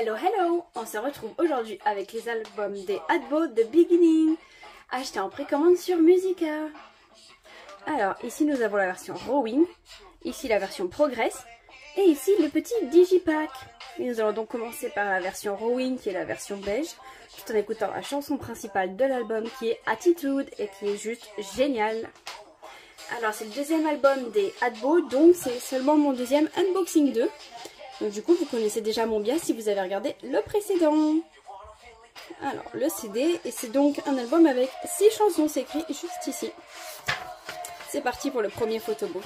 Hello hello. On se retrouve aujourd'hui avec les albums des Adbo The Beginning, achetés en précommande sur Musica. Alors ici nous avons la version Rowing, ici la version Progress et ici le petit Digipack. Et nous allons donc commencer par la version Rowing qui est la version beige, tout en écoutant la chanson principale de l'album qui est Attitude et qui est juste géniale. Alors c'est le deuxième album des Adbo, donc c'est seulement mon deuxième unboxing 2. Donc du coup vous connaissez déjà mon bias si vous avez regardé le précédent. Alors le CD, et c'est donc un album avec 6 chansons, c'est écrit juste ici. C'est parti pour le premier photobook.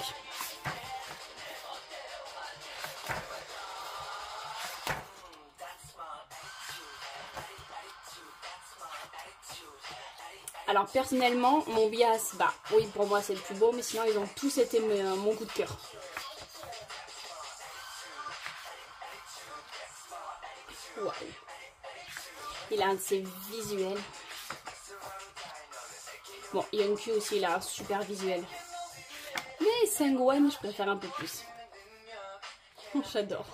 Alors personnellement, mon bias, bah oui pour moi c'est le plus beau, mais sinon ils ont tous été mon coup de cœur. Wow. Il a un de ses visuels. Bon, Youngkyu aussi, il a un super visuel. Mais Sangwon, je préfère un peu plus. J'adore.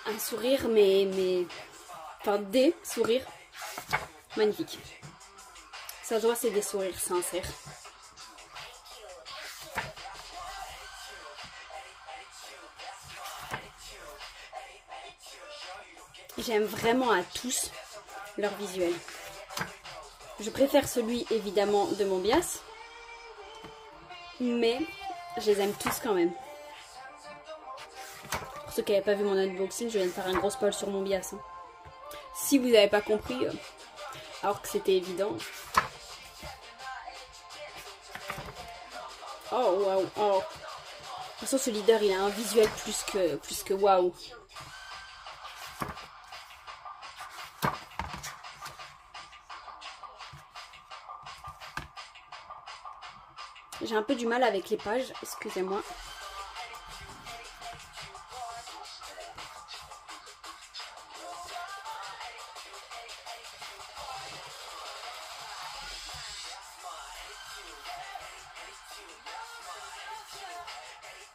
Un sourire, enfin des sourires magnifiques. Ça se voit, c'est des sourires sincères. J'aime vraiment à tous leur visuel. Je préfère celui évidemment de mon bias, mais je les aime tous quand même. Pour ceux qui n'avaient pas vu mon unboxing, je viens de faire un gros spoil sur mon bias. Si vous n'avez pas compris, alors que c'était évident. Oh waouh, oh. De toute façon, ce leader, il a un visuel plus que waouh. J'ai un peu du mal avec les pages, excusez-moi.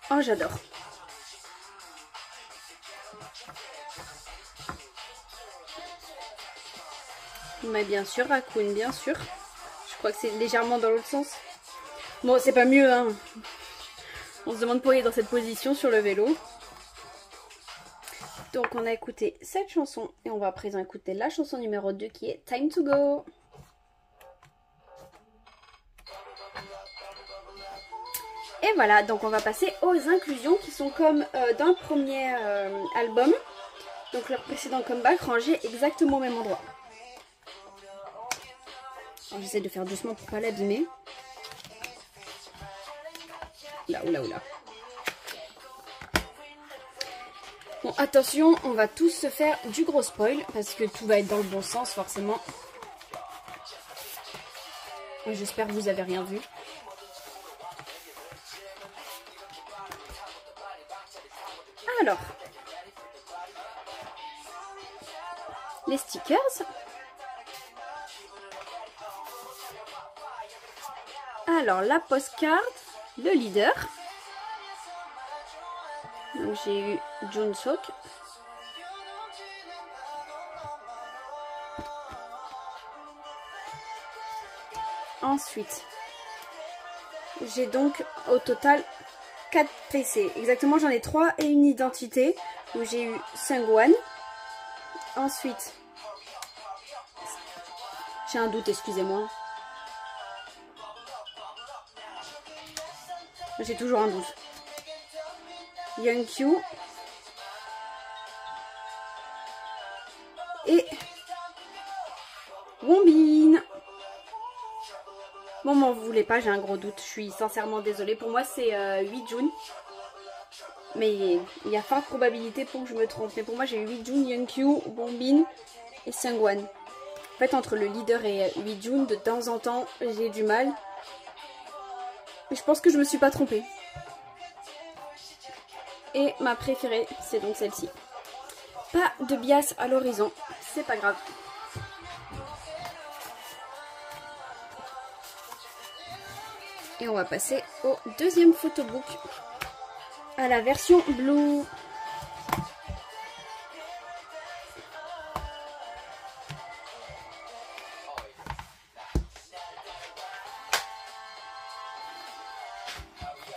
Oh, j'adore. Mais bien sûr, Raccoon, bien sûr. Je crois que c'est légèrement dans l'autre sens. Bon, c'est pas mieux, hein. On se demande pourquoi il est dans cette position sur le vélo. Donc, on a écouté cette chanson. Et on va à présent écouter la chanson numéro 2 qui est Time to Go. Et voilà, donc on va passer aux inclusions qui sont comme dans le premier album. Donc leur précédent comeback rangé exactement au même endroit. J'essaie de faire doucement pour pas l'abîmer. Là, oula, oula. Bon, attention, on va tous se faire du gros spoil parce que tout va être dans le bon sens forcément. Et j'espère que vous avez rien vu. Alors, les stickers. Alors, la postcard, le leader. Donc, j'ai eu Junsok. Ensuite, j'ai donc au total 4 PC. Exactement, j'en ai 3 et une identité. Où j'ai eu Sangwon. Ensuite, j'ai un doute, excusez-moi. J'ai toujours un doute. Youngkyu. Et Wonbin. Bon, m'en voulez pas, j'ai un gros doute. Je suis sincèrement désolée. Pour moi, c'est 8 June. Mais il y a forte probabilité pour que je me trompe. Mais pour moi, j'ai eu 8 June, Youngkyu, Wonbin et Seungwan. En fait, entre le leader et Wi-Jun, de temps en temps, j'ai du mal. Mais je pense que je me suis pas trompée. Et ma préférée, c'est donc celle-ci. Pas de bias à l'horizon, c'est pas grave. Et on va passer au deuxième photobook, à la version Blue.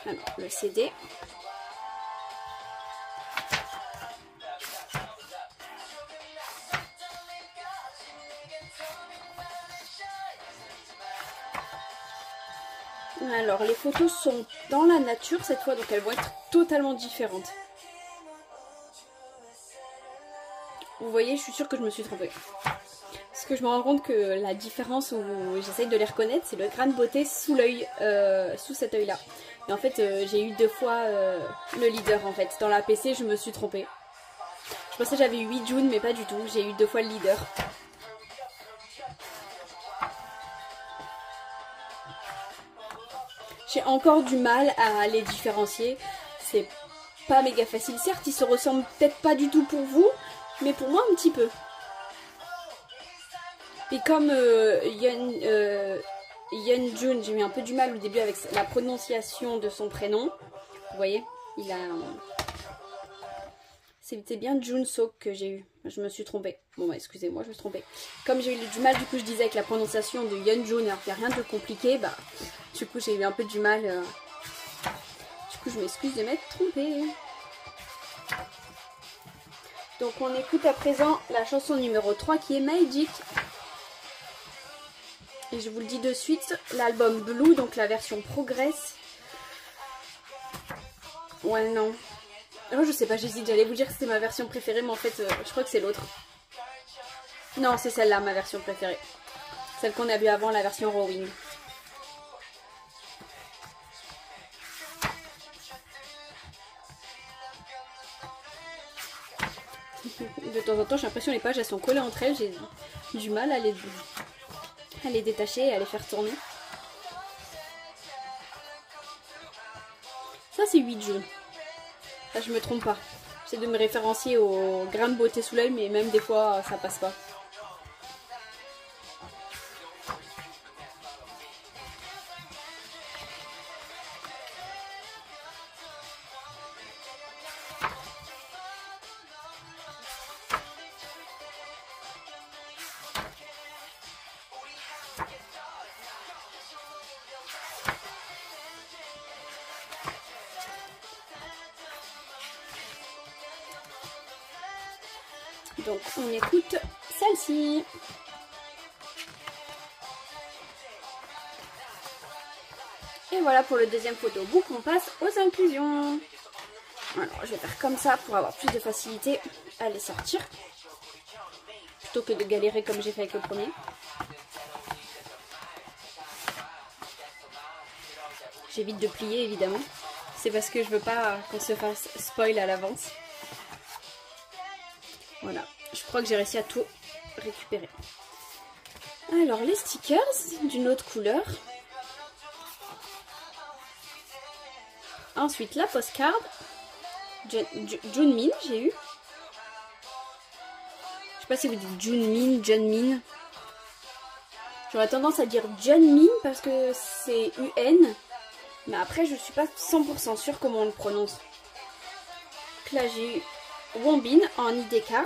Alors, le CD. Alors, les photos sont dans la nature cette fois, donc elles vont être totalement différentes. Vous voyez, je suis sûre que je me suis trompée. Parce que je me rends compte que la différence où j'essaye de les reconnaître, c'est le grain de beauté sous l'œil, sous cet œil-là. Et en fait, j'ai eu 2 fois le leader en fait. Dans la PC, je me suis trompée. Je pensais que j'avais eu Wi-Jun, mais pas du tout. J'ai eu 2 fois le leader. J'ai encore du mal à les différencier. C'est pas méga facile. Certes, ils se ressemblent peut-être pas du tout pour vous, mais pour moi un petit peu. Et comme Yeonjun, j'ai eu un peu du mal au début avec la prononciation de son prénom. Vous voyez, il a... C'était bien Junso que j'ai eu. Je me suis trompée. Bon bah excusez-moi, je me suis trompée. Comme j'ai eu du mal, du coup je disais avec la prononciation de Yeonjun, alors qu'il n'y a rien de compliqué, bah du coup j'ai eu un peu du mal. Du coup je m'excuse de m'être trompée. Donc on écoute à présent la chanson numéro 3 qui est Magic. Et je vous le dis de suite, l'album Blue, donc la version Progress. Ouais non. Oh, je sais pas, j'hésite, j'allais vous dire que c'était ma version préférée, mais en fait, je crois que c'est l'autre. Non, c'est celle-là, ma version préférée. Celle qu'on a vue avant, la version Rowing. De temps en temps, j'ai l'impression que les pages, elles sont collées entre elles. J'ai du mal à les détacher et à les faire tourner. Ça, c'est 8 jeux. Là, je me trompe pas. J'essaie de me référencier au grain de beauté sous l'œil, mais même des fois, ça passe pas. Donc on écoute celle-ci. Et voilà pour le deuxième photobook, on passe aux inclusions. Alors je vais faire comme ça pour avoir plus de facilité à les sortir. Plutôt que de galérer comme j'ai fait avec le premier. J'évite de plier évidemment. C'est parce que je veux pas qu'on se fasse spoil à l'avance. Voilà, je crois que j'ai réussi à tout récupérer. Alors les stickers d'une autre couleur. Ensuite la postcard. Junmin j'ai eu. Je sais pas si vous dites Junmin, Junmin. J'aurais tendance à dire Junmin parce que c'est UN. Mais après je suis pas 100% sûre comment on le prononce. Donc là j'ai eu Wonbin en ID card.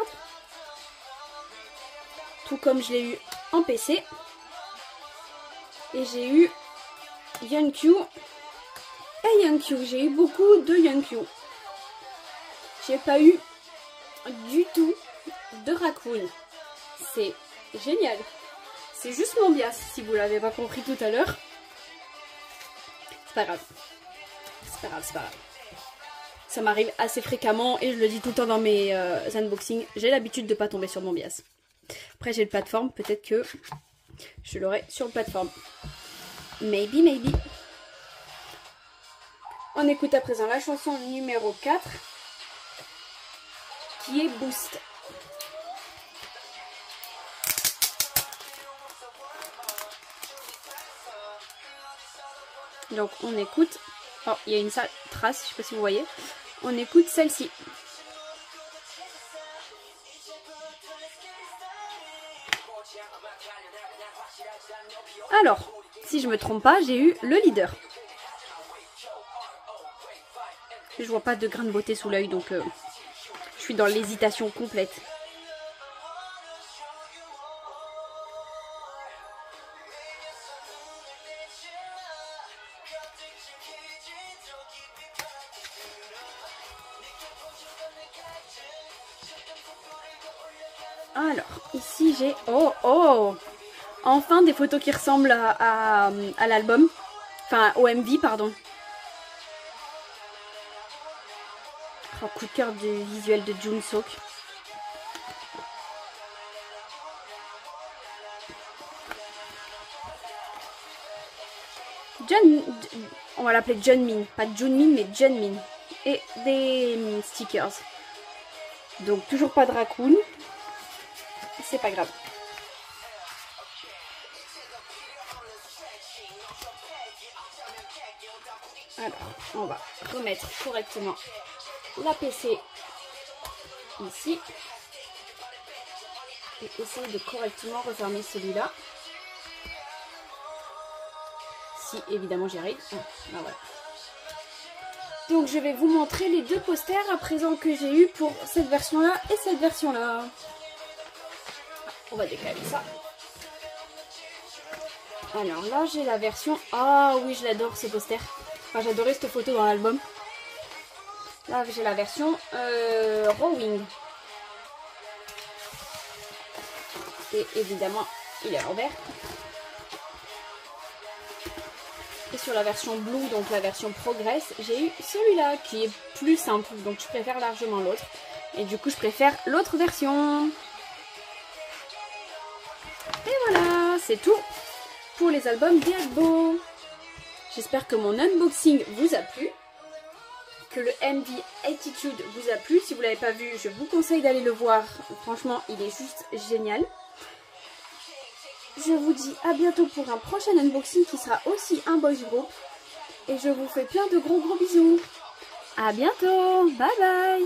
Tout comme je l'ai eu en PC. Et j'ai eu Yeonkyu et Yeonkyu. J'ai eu beaucoup de Yeonkyu. J'ai pas eu du tout de Raccoon. C'est génial. C'est juste mon bias si vous l'avez pas compris tout à l'heure. C'est pas grave. C'est pas grave, c'est pas grave. Ça m'arrive assez fréquemment et je le dis tout le temps dans mes unboxings. J'ai l'habitude de pas tomber sur mon bias. Après j'ai le plateforme, peut-être que je l'aurai sur le plateforme. Maybe, maybe. On écoute à présent la chanson numéro 4 qui est Boost. Donc on écoute. Oh, il y a une sale trace, je sais pas si vous voyez. On écoute celle-ci. Alors, si je me trompe pas, j'ai eu le leader. Je vois pas de grain de beauté sous l'œil, donc je suis dans l'hésitation complète. Alors, ici j'ai... Oh! Enfin des photos qui ressemblent à l'album. Enfin, au MV, pardon. Oh, coup de cœur du visuel de Jun Sook. On va l'appeler Junmin. Pas Junmin, mais Junmin. Et des stickers. Donc, toujours pas de raccoon. C'est pas grave. Alors, on va remettre correctement la PC ici. Et essayer de correctement refermer celui-là. Si évidemment j'y arrive. Ah, voilà. Donc je vais vous montrer les deux posters à présent que j'ai eu pour cette version-là et cette version-là. On va décaler ça. Alors là j'ai la version... Ah oui, je l'adore ce poster. Enfin, j'adorais cette photo dans l'album. Là j'ai la version Rowing. Et évidemment il est à l'envers. Et sur la version Blue, donc la version Progress, j'ai eu celui-là qui est plus simple. Donc je préfère largement l'autre. Et du coup je préfère l'autre version. Et voilà, c'est tout pour les albums des Agbo. J'espère que mon unboxing vous a plu. Que le MV Attitude vous a plu. Si vous ne l'avez pas vu, je vous conseille d'aller le voir. Franchement, il est juste génial. Je vous dis à bientôt pour un prochain unboxing qui sera aussi un boys group. Et je vous fais plein de gros bisous. À bientôt. Bye bye.